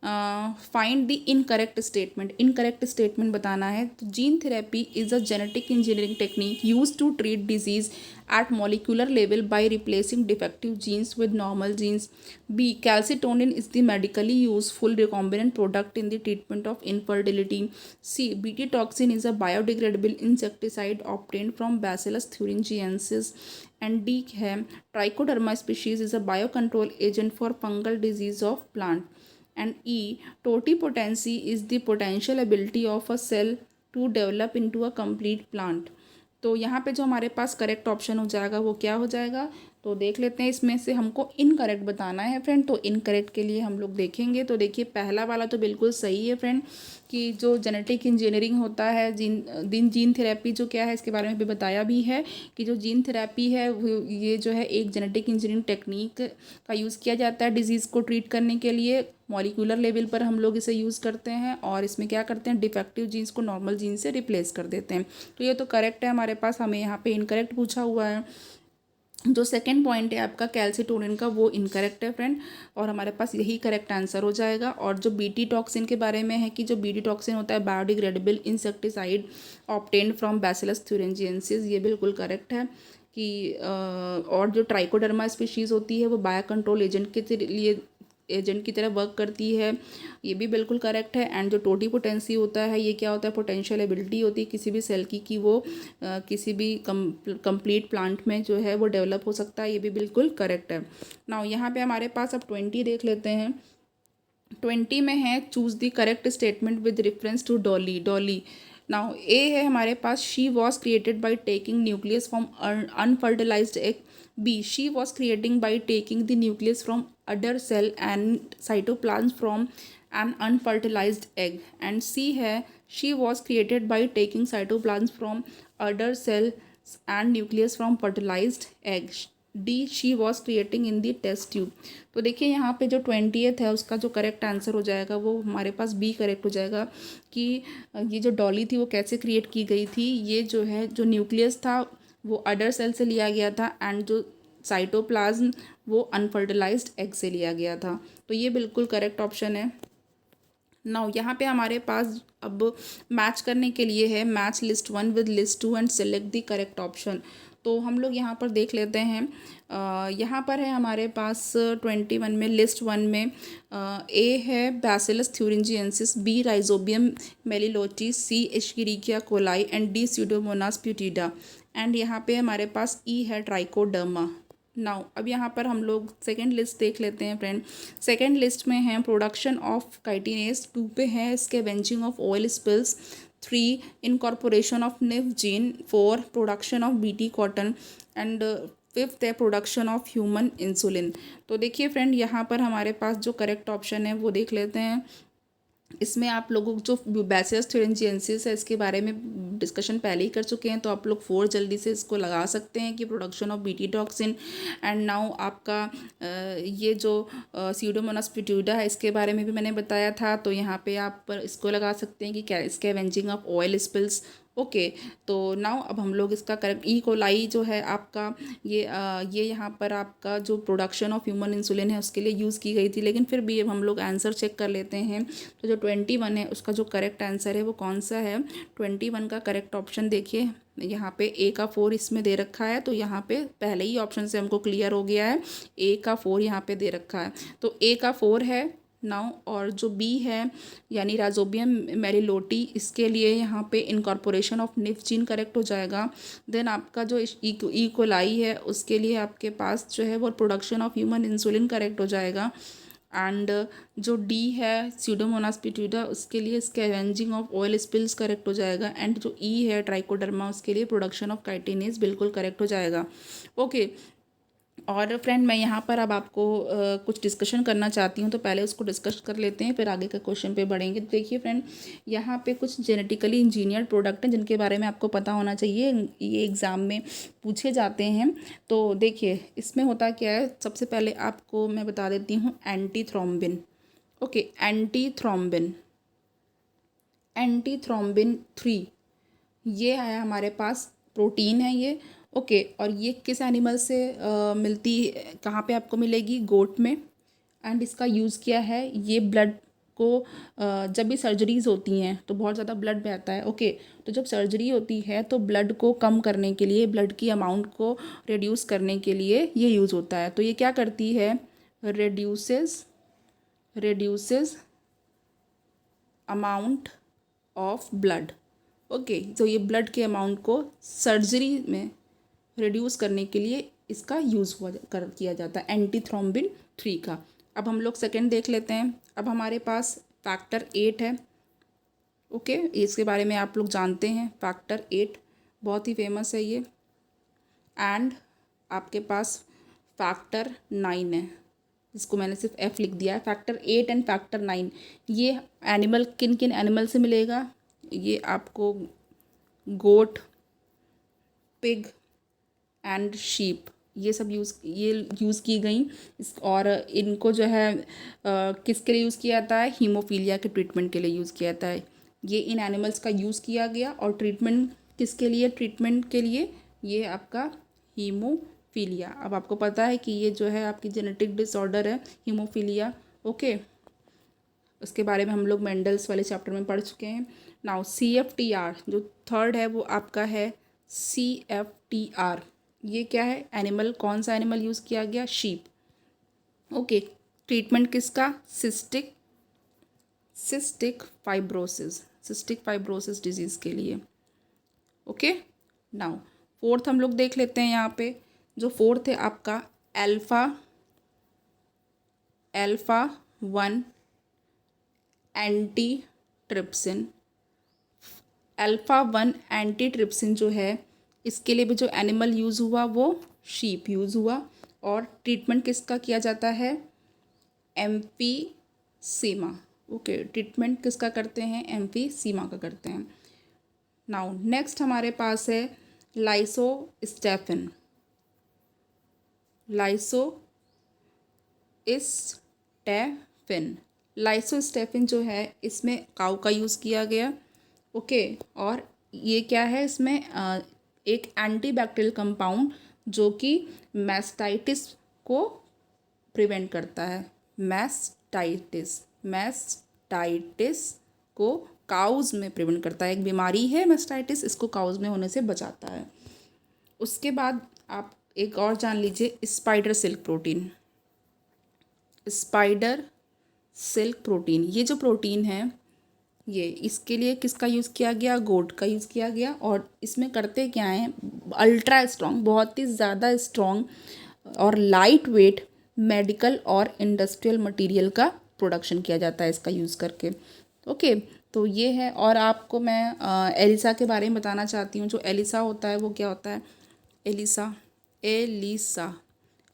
find the incorrect statement. Incorrect statement बताना है। तो gene therapy is a genetic engineering technique use to treat disease at molecular level by replacing defective genes with normal genes. B. Calcitonin is the medically useful recombinant product in the treatment of infertility. C. Bt toxin is a biodegradable insecticide obtained from Bacillus thuringiensis. And D है Trichoderma species is a biocontrol agent for fungal disease of plant. And E. Totipotency is the potential ability of a cell to develop into a complete plant. तो यहाँ पे जो हमारे पास correct option हो जाएगा वो क्या हो जाएगा? तो देख लेते हैं, इसमें से हमको इनकरेक्ट बताना है फ्रेंड। तो इनकरेक्ट के लिए हम लोग देखेंगे। तो देखिए पहला वाला तो बिल्कुल सही है फ्रेंड, कि जो जेनेटिक इंजीनियरिंग होता है जीन थेरेपी जो क्या है इसके बारे में भी बताया भी है कि जो जीन थेरेपी है ये जो है एक जेनेटिक इंजीनियरिंग टेक्निक का यूज़ किया जाता है डिजीज़ को ट्रीट करने के लिए। मॉलिक्यूलर लेवल पर हम लोग इसे यूज़ करते हैं और इसमें क्या करते हैं, डिफेक्टिव जीन्स को नॉर्मल जीन से रिप्लेस कर देते हैं। तो ये तो करेक्ट है हमारे पास, हमें यहाँ पे इनकरेक्ट पूछा हुआ है। जो सेकंड पॉइंट है आपका कैल्सिटोनिन का, वो इनकरेक्ट है फ्रेंड, और हमारे पास यही करेक्ट आंसर हो जाएगा। और जो बीटी टॉक्सिन के बारे में है कि जो बीटी टॉक्सिन होता है biodegradable insecticide obtained from Bacillus thuringiensis, ये बिल्कुल करेक्ट है कि और जो ट्राइकोडर्मा स्पीशीज़ होती है वो बायो कंट्रोल एजेंट की तरह वर्क करती है, ये भी बिल्कुल करेक्ट है। एंड जो टोटीपोटेंसी होता है ये क्या होता है, पोटेंशियल एबिलिटी होती है किसी भी सेल की कि वो किसी भी कंप्लीट प्लांट में जो है वो डेवलप हो सकता है, ये भी बिल्कुल करेक्ट है। नाउ यहाँ पे हमारे पास अब 20 देख लेते हैं। 20 में है choose the correct statement with reference to Dolly. Now A है हमारे पास, she was created by taking nucleus from unfertilised egg. B. She was creating by taking the nucleus from udder cell and cytoplasm from an unfertilized egg. And C है she was created by taking cytoplasm from udder cells and nucleus from fertilized egg. D. She was creating in the test tube. तो देखिए यहाँ पे जो 20th है उसका जो correct answer हो जाएगा वो हमारे पास बी करेक्ट हो जाएगा कि ये जो डॉली थी वो कैसे क्रिएट की गई थी। ये जो है जो न्यूक्लियस था वो अडर सेल से लिया गया था एंड जो साइटोप्लाज्म वो अनफर्टिलाइज्ड एग से लिया गया था। तो ये बिल्कुल करेक्ट ऑप्शन है। नाउ यहाँ पे हमारे पास अब मैच करने के लिए है match list 1 with list 2 and select the correct option. तो हम लोग यहाँ पर देख लेते हैं, यहाँ पर है हमारे पास 21 में लिस्ट 1 में ए है Bacillus thuringiensis, B Rhizobium meliloti, C Escherichia coli and D Pseudomonas putida. And यहाँ पे हमारे पास ई है ट्राइकोडर्मा। नाउ अब यहाँ पर हम लोग सेकेंड लिस्ट देख लेते हैं फ्रेंड। सेकेंड लिस्ट में है प्रोडक्शन ऑफ काइटिनेज, 2 पे है scavenging of oil spills, 3 incorporation of nif gene, 4 production of BT cotton and 5th है प्रोडक्शन ऑफ ह्यूमन इंसुलिन। तो देखिए फ्रेंड यहाँ पर हमारे पास जो करेक्ट ऑप्शन है वो देख लेते हैं। इसमें आप लोगों को जो बैसिलस थ्यूरिंजिएंसिस है इसके बारे में डिस्कशन पहले ही कर चुके हैं, तो आप लोग 4 जल्दी से इसको लगा सकते हैं कि production of BT toxin. And now आपका ये जो स्यूडोमोनास प्यूटिडा है इसके बारे में भी मैंने बताया था, तो यहाँ पे आप इसको लगा सकते हैं कि scavenging of oil spills. Okay तो नाउ अब हम लोग इसका करेक्ट ई कोलाई जो है आपका ये यहाँ पर आपका जो प्रोडक्शन ऑफ ह्यूमन इंसुलिन है उसके लिए यूज़ की गई थी, लेकिन फिर भी अब हम लोग आंसर चेक कर लेते हैं। तो जो 21 है उसका जो करेक्ट आंसर है वो कौन सा है? 21 का करेक्ट ऑप्शन देखिए यहाँ पे ए का 4 इसमें दे रखा है, तो यहाँ पे पहले ही ऑप्शन से हमको क्लियर हो गया है, ए का 4 यहाँ पे दे रखा है, तो ए का 4 है नाउ। और जो बी है यानी राइजोबियम मेलिलोटी, इसके लिए यहाँ पे incorporation of nif gene correct हो जाएगा। देन आपका जो ई कोलाई है उसके लिए आपके पास जो है वो production of human insulin correct हो जाएगा। एंड जो डी है स्यूडोमोनास पिट्यूटा उसके लिए scavenging of oil spills correct हो जाएगा। एंड जो ई है ट्राइकोडर्मा उसके लिए प्रोडक्शन ऑफ काइटिनेज बिल्कुल करेक्ट हो जाएगा। ओके और फ्रेंड मैं यहाँ पर अब आपको कुछ डिस्कशन करना चाहती हूँ, तो पहले उसको डिस्कस कर लेते हैं फिर आगे के क्वेश्चन पे बढ़ेंगे। तो देखिए फ्रेंड यहाँ पे कुछ जेनेटिकली इंजीनियर्ड प्रोडक्ट हैं जिनके बारे में आपको पता होना चाहिए, ये एग्ज़ाम में पूछे जाते हैं। तो देखिए इसमें होता क्या है, सबसे पहले आपको मैं बता देती हूँ anti thrombin. Okay anti thrombin 3 ये है हमारे पास प्रोटीन है ये। ओके और ये किस एनिमल से मिलती कहाँ पे आपको मिलेगी, गोट में। एंड इसका यूज़ किया है ये ब्लड को जब भी सर्जरीज होती हैं तो बहुत ज़्यादा ब्लड बहता है। ओके तो जब सर्जरी होती है तो ब्लड को कम करने के लिए, ब्लड की अमाउंट को रिड्यूस करने के लिए ये यूज़ होता है। तो ये क्या करती है, reduces amount of blood. Okay तो ये ब्लड के अमाउंट को सर्जरी में रिड्यूस करने के लिए इसका यूज़ किया जाता है एंटी थ्रोम्बिन 3 का। अब हम लोग सेकंड देख लेते हैं। अब हमारे पास फैक्टर 8 है। ओके इसके बारे में आप लोग जानते हैं, फैक्टर 8 बहुत ही फेमस है ये। एंड आपके पास फैक्टर 9 है, जिसको मैंने सिर्फ एफ लिख दिया है। फैक्टर 8 एंड फैक्टर 9 ये एनिमल किन किन एनिमल से मिलेगा, ये आपको गोट, पिग एंड शीप ये सब यूज़ की गई और इनको जो है किसके लिए यूज़ किया जाता है, हीमोफीलिया के ट्रीटमेंट के लिए यूज़ किया जाता है। ये इन एनिमल्स का यूज़ किया गया और ट्रीटमेंट किसके लिए, ट्रीटमेंट के लिए ये आपका हीमोफीलिया। अब आपको पता है कि ये जो है आपकी जेनेटिक डिसऑर्डर है हीमोफीलिया। ओके उसके बारे में हम लोग मेंडल्स वाले चैप्टर में पढ़ चुके हैं। नाउ CFTR जो थर्ड है वो आपका है CFTR। ये क्या है, एनिमल, कौन सा एनिमल यूज़ किया गया, शीप। ओके ट्रीटमेंट किसका, सिस्टिक फाइब्रोसिस डिजीज़ के लिए। ओके नाउ फोर्थ हम लोग देख लेते हैं। यहाँ पे जो फोर्थ है आपका alpha 1 anti trypsin. Alpha 1 anti trypsin जो है इसके लिए भी जो एनिमल यूज़ हुआ वो शीप यूज़ हुआ। और ट्रीटमेंट किसका किया जाता है, एम्फीसीमा। ओके ट्रीटमेंट किसका करते हैं, एम्फीसीमा का करते हैं। नाउ नेक्स्ट हमारे पास है लाइसोस्टेफिन जो है इसमें काऊ का यूज़ किया गया। ओके और ये क्या है, इसमें एक एंटीबैक्टीरियल कंपाउंड जो कि मैस्टाइटिस को प्रिवेंट करता है। मैस्टाइटिस को काउज में प्रिवेंट करता है। एक बीमारी है मैस्टाइटिस, इसको काउज में होने से बचाता है। उसके बाद आप एक और जान लीजिए, स्पाइडर सिल्क प्रोटीन। ये जो प्रोटीन है ये इसके लिए किसका यूज़ किया गया, गोट का यूज़ किया गया। और इसमें करते क्या हैं, अल्ट्रा स्ट्रॉन्ग, बहुत ही ज़्यादा स्ट्रॉन्ग और लाइट वेट मेडिकल और इंडस्ट्रियल मटेरियल का प्रोडक्शन किया जाता है इसका यूज़ करके। ओके तो ये है। और आपको मैं एलिसा के बारे में बताना चाहती हूँ। जो एलिसा होता है वो क्या होता है,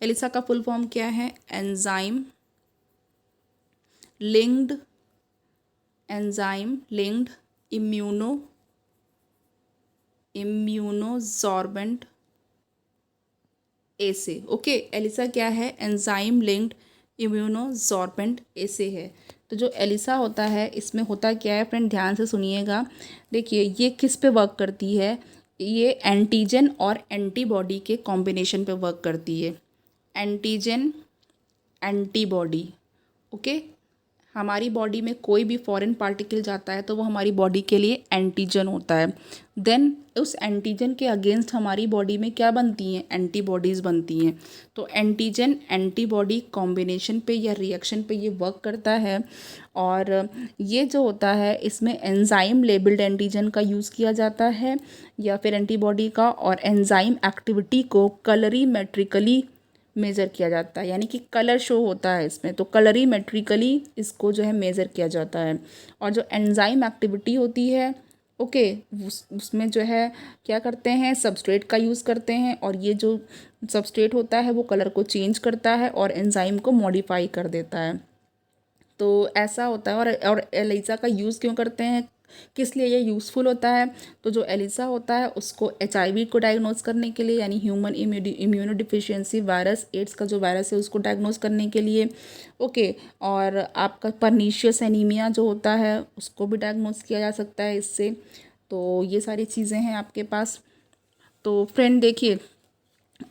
एलिसा का फुल फॉर्म क्या है, एंजाइम लिंक्ड इम्यूनोसॉर्बेंट एसे। ओके एलिसा क्या है, एंजाइम लिंक्ड इम्यूनोसॉर्बेंट एसे है। तो जो एलिसा होता है इसमें होता क्या है फ्रेंड, ध्यान से सुनिएगा। देखिए ये किस पे वर्क करती है, ये एंटीजन और एंटीबॉडी के कॉम्बिनेशन पे वर्क करती है। Antigen antibody. ओके हमारी बॉडी में कोई भी फॉरेन पार्टिकल जाता है तो वो हमारी बॉडी के लिए एंटीजन होता है। देन उस एंटीजन के अगेंस्ट हमारी बॉडी में क्या बनती हैं, एंटीबॉडीज़ बनती हैं। तो एंटीजन एंटीबॉडी कॉम्बिनेशन पे या रिएक्शन पे ये वर्क करता है। और ये जो होता है इसमें एंजाइम लेबल्ड एंटीजन का यूज़ किया जाता है या फिर एंटीबॉडी का। और एंजाइम एक्टिविटी को कलरीमेट्रिकली मेज़र किया जाता है, यानी कि कलर शो होता है इसमें, तो कलरीमेट्रिकली इसको जो है मेज़र किया जाता है। और जो एंजाइम एक्टिविटी होती है, ओके, उसमें जो है क्या करते हैं, सबस्ट्रेट का यूज़ करते हैं, और ये जो सबस्ट्रेट होता है वो कलर को चेंज करता है और एंजाइम को मॉडिफाई कर देता है। तो ऐसा होता है। और एलिसा का यूज़ क्यों करते हैं, किस लिए ये यूज़फुल होता है, तो जो एलिसा होता है उसको HIV को डायग्नोज करने के लिए, यानी human immunodeficiency virus, AIDS का जो वायरस है उसको डायग्नोज करने के लिए, ओके। और आपका परनीशियस एनीमिया जो होता है उसको भी डायग्नोज किया जा सकता है इससे। तो ये सारी चीज़ें हैं आपके पास। तो फ्रेंड देखिए,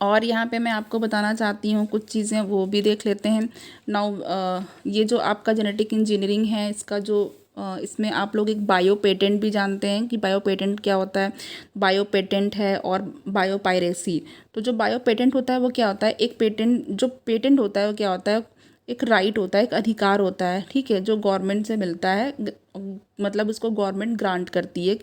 और यहाँ पे मैं आपको बताना चाहती हूँ कुछ चीज़ें, वो भी देख लेते हैं नाउ। ये जो आपका जेनेटिक इंजीनियरिंग है, इसका जो इसमें आप लोग एक बायो पेटेंट भी जानते हैं कि बायो पेटेंट क्या होता है। बायो पेटेंट है और बायो पायरेसी। तो जो बायो पेटेंट होता है वो क्या होता है, एक पेटेंट, जो पेटेंट होता है वो क्या होता है, एक राइट होता है, एक अधिकार होता है, ठीक है, जो गवर्नमेंट से मिलता है, मतलब उसको गवर्नमेंट ग्रांट करती है।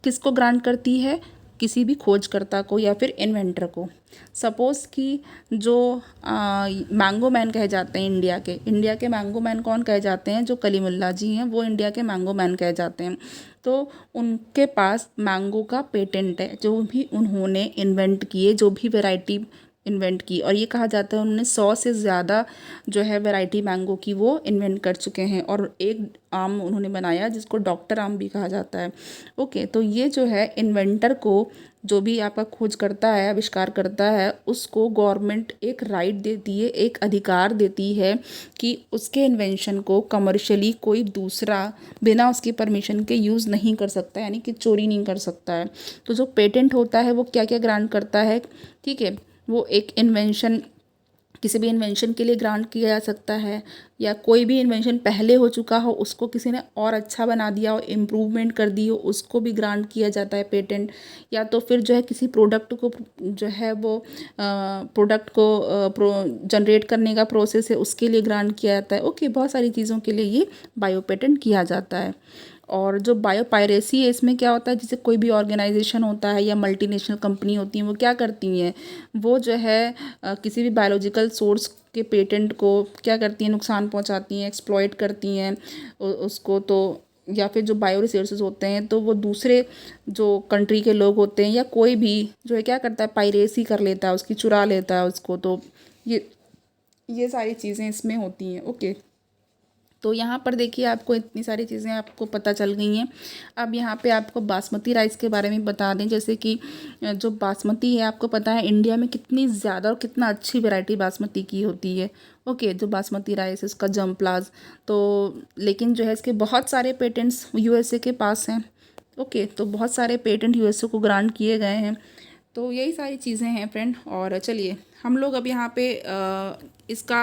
किसको ग्रांट करती है, किसी भी खोजकर्ता को या फिर इन्वेंटर को। सपोज़ कि जो मैंगो मैन कहे जाते हैं इंडिया के मैंगो मैन कौन कहे जाते हैं, जो कलीमुल्ला जी हैं वो इंडिया के मैंगो मैन कहे जाते हैं। तो उनके पास मैंगो का पेटेंट है, जो भी उन्होंने इन्वेंट किए, जो भी वैरायटी इन्वेंट की, और ये कहा जाता है उन्होंने 100 से ज़्यादा जो है वैरायटी मैंगो की वो इन्वेंट कर चुके हैं। और एक आम उन्होंने बनाया जिसको डॉक्टर आम भी कहा जाता है, ओके। तो ये जो है इन्वेंटर को, जो भी आपका खोज करता है, आविष्कार करता है, उसको गवर्नमेंट एक राइट देती है, एक अधिकार देती है कि उसके इन्वेंशन को कमर्शियली कोई दूसरा बिना उसकी परमिशन के यूज़ नहीं कर सकता, यानी कि चोरी नहीं कर सकता है। तो जो पेटेंट होता है वो क्या क्या ग्रांट करता है, ठीक है, वो एक इन्वेंशन, किसी भी इन्वेंशन के लिए ग्रांट किया जा सकता है, या कोई भी इन्वेंशन पहले हो चुका हो उसको किसी ने और अच्छा बना दिया हो, इम्प्रूवमेंट कर दी हो, उसको भी ग्रांट किया जाता है पेटेंट। या तो फिर जो है किसी प्रोडक्ट को जो है वो प्रोडक्ट को जनरेट करने का प्रोसेस है उसके लिए ग्रांट किया जाता है, ओके। बहुत सारी चीज़ों के लिए ये बायो पेटेंट किया जाता है। और जो बायो पायरेसी है, इसमें क्या होता है, जैसे कोई भी ऑर्गेनाइजेशन होता है या मल्टीनेशनल कंपनी होती हैं, वो क्या करती हैं, वो जो है किसी भी बायोलॉजिकल सोर्स के पेटेंट को क्या करती हैं, नुकसान पहुंचाती हैं, एक्सप्लॉइट करती हैं उसको। तो या फिर जो बायो रिसोर्सेज होते हैं तो वो दूसरे जो कंट्री के लोग होते हैं या कोई भी जो है क्या करता है, पायरेसी कर लेता है, उसकी चुरा लेता है उसको। तो ये सारी चीज़ें इसमें होती हैं, ओके। तो यहाँ पर देखिए आपको इतनी सारी चीज़ें आपको पता चल गई हैं। अब यहाँ पे आपको बासमती राइस के बारे में बता दें, जैसे कि जो बासमती है, आपको पता है इंडिया में कितनी ज़्यादा और कितना अच्छी वैरायटी बासमती की होती है, ओके। जो बासमती राइस, इसका जम्पलाज, तो लेकिन जो है इसके बहुत सारे पेटेंट्स USA के पास हैं, ओके। तो बहुत सारे पेटेंट USA को ग्रांट किए गए हैं। तो यही सारी चीज़ें हैं फ्रेंड। और चलिए हम लोग अब यहाँ पे इसका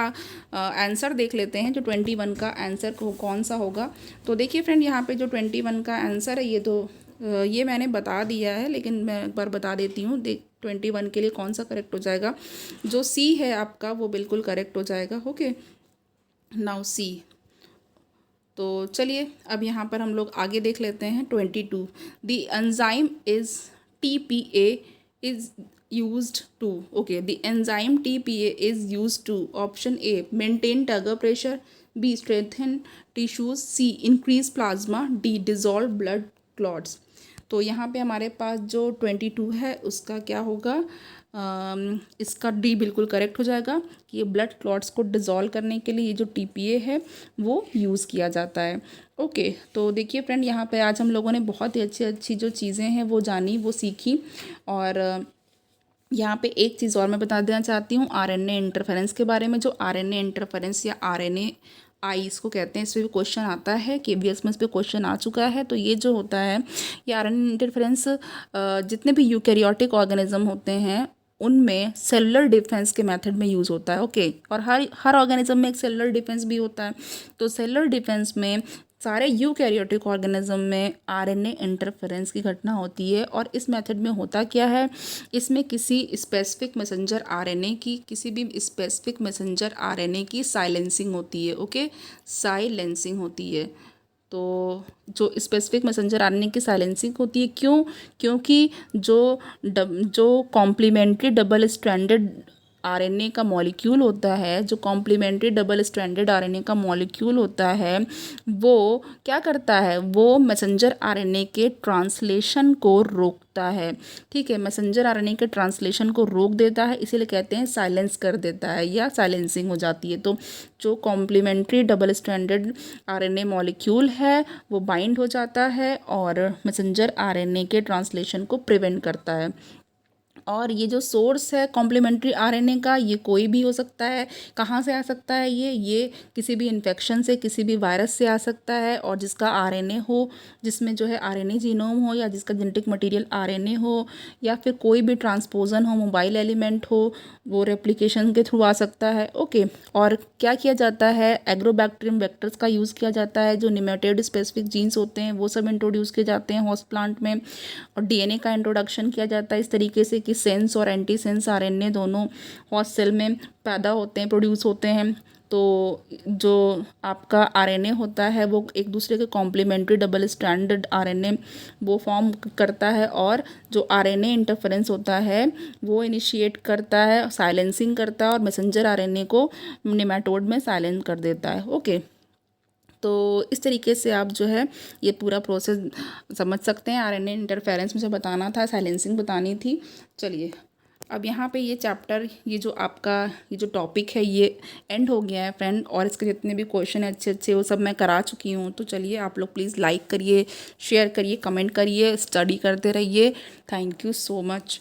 आंसर देख लेते हैं, जो 21 का आंसर कौन सा होगा। तो देखिए फ्रेंड, यहाँ पे जो 21 का आंसर है, ये तो ये मैंने बता दिया है, लेकिन मैं एक बार बता देती हूँ। 21 के लिए कौन सा करेक्ट हो जाएगा, जो C है आपका वो बिल्कुल करेक्ट हो जाएगा, ओके। Now C। तो चलिए अब यहाँ पर हम लोग आगे देख लेते हैं 22। The enzyme is TPA is used to, okay, the enzyme TPA is used to, option A maintain turgor pressure, B strengthen tissues, C increase plasma, D dissolve blood clots। तो यहाँ पे हमारे पास जो 22 है उसका क्या होगा, इसका D बिल्कुल करेक्ट हो जाएगा कि ये ब्लड क्लॉट्स को डिज़ोल्व करने के लिए ये जो TPA है वो यूज़ किया जाता है, ओके। तो देखिए फ्रेंड, यहाँ पे आज हम लोगों ने बहुत ही अच्छी अच्छी जो चीज़ें हैं वो जानी, वो सीखी। और यहाँ पे एक चीज़ और मैं बता देना चाहती हूँ RNA इंटरफेरेंस के बारे में। जो RNA इंटरफेरेंस या RNAi इसको कहते हैं, इस पर भी क्वेश्चन आता है, KVS में इस पर क्वेश्चन आ चुका है। तो ये जो होता है, ये RNA इंटरफेरेंस जितने भी यूकैरियोटिक ऑर्गेनिज्म होते हैं उनमें सेलुलर डिफेंस के मेथड में यूज़ होता है, ओके। और हर ऑर्गेनिज्म में एक सेलुलर डिफेंस भी होता है। तो सेलुलर डिफेंस में सारे यूकैरियोटिक ऑर्गेनिज्म में RNA इंटरफेरेंस की घटना होती है। और इस मेथड में होता क्या है, इसमें किसी स्पेसिफिक मैसेंजर RNA की, किसी भी स्पेसिफिक मैसेंजर RNA की साइलेंसिंग होती है, ओके, साइलेंसिंग होती है। तो जो स्पेसिफिक मैसेंजर RNA की साइलेंसिंग होती है, क्यों, क्योंकि जो कॉम्प्लीमेंट्री डबल स्ट्रैंडेड आरएनए का मॉलिक्यूल होता है, जो कॉम्प्लीमेंट्री डबल स्ट्रैंडेड आरएनए का मॉलिक्यूल होता है, वो क्या करता है, वो मैसेंजर आरएनए के ट्रांसलेशन को रोकता है। ठीक है, मैसेंजर आरएनए के ट्रांसलेशन को रोक देता है, इसीलिए कहते हैं साइलेंस कर देता है या साइलेंसिंग हो जाती है। तो जो complementary double stranded RNA molecule है वो बाइंड हो जाता है और मैसेंजर आरएनए के ट्रांसलेशन को प्रिवेंट करता है। और ये जो सोर्स है कॉम्प्लीमेंट्री आरएनए का, ये कोई भी हो सकता है। कहाँ से आ सकता है ये किसी भी इन्फेक्शन से, किसी भी वायरस से आ सकता है, और जिसका आरएनए हो, जिसमें जो है आरएनए जीनोम हो, या जिसका जेनेटिक मटेरियल आरएनए हो, या फिर कोई भी ट्रांसपोजन हो, मोबाइल एलिमेंट हो, वो रेप्लिकेशन के थ्रू आ सकता है। ओके, और क्या किया जाता है, एग्रोबैक्टीरियम वेक्टर्स का यूज़ किया जाता है, जो निमेटोड स्पेसिफिक जीन्स होते हैं वो सब इंट्रोड्यूस किए जाते हैं हॉस्ट प्लांट में, और डीएनए का इंट्रोडक्शन किया जाता है इस तरीके से कि सेंस और एंटी सेंस आरएनए दोनों हॉस्ट सेल में पैदा होते हैं, प्रोड्यूस होते हैं। तो जो आपका आरएनए होता है वो एक दूसरे के कॉम्प्लीमेंट्री डबल स्ट्रैंडेड आरएनए वो फॉर्म करता है, और जो आरएनए इंटरफेरेंस होता है वो इनिशिएट करता है, साइलेंसिंग करता है, और मैसेंजर आरएनए को नेमाटोड में साइलेंस कर देता है। ओके, तो इस तरीके से आप जो है ये पूरा प्रोसेस समझ सकते हैं। आरएनए इंटरफेरेंस मुझे बताना था, साइलेंसिंग बतानी थी। चलिए, अब यहाँ पे ये चैप्टर, ये जो आपका ये जो टॉपिक है ये एंड हो गया है फ्रेंड, और इसके जितने भी क्वेश्चन हैं अच्छे अच्छे वो सब मैं करा चुकी हूँ। तो चलिए, आप लोग प्लीज़ लाइक करिए, शेयर करिए, कमेंट करिए, स्टडी करते रहिए। Thank you so much.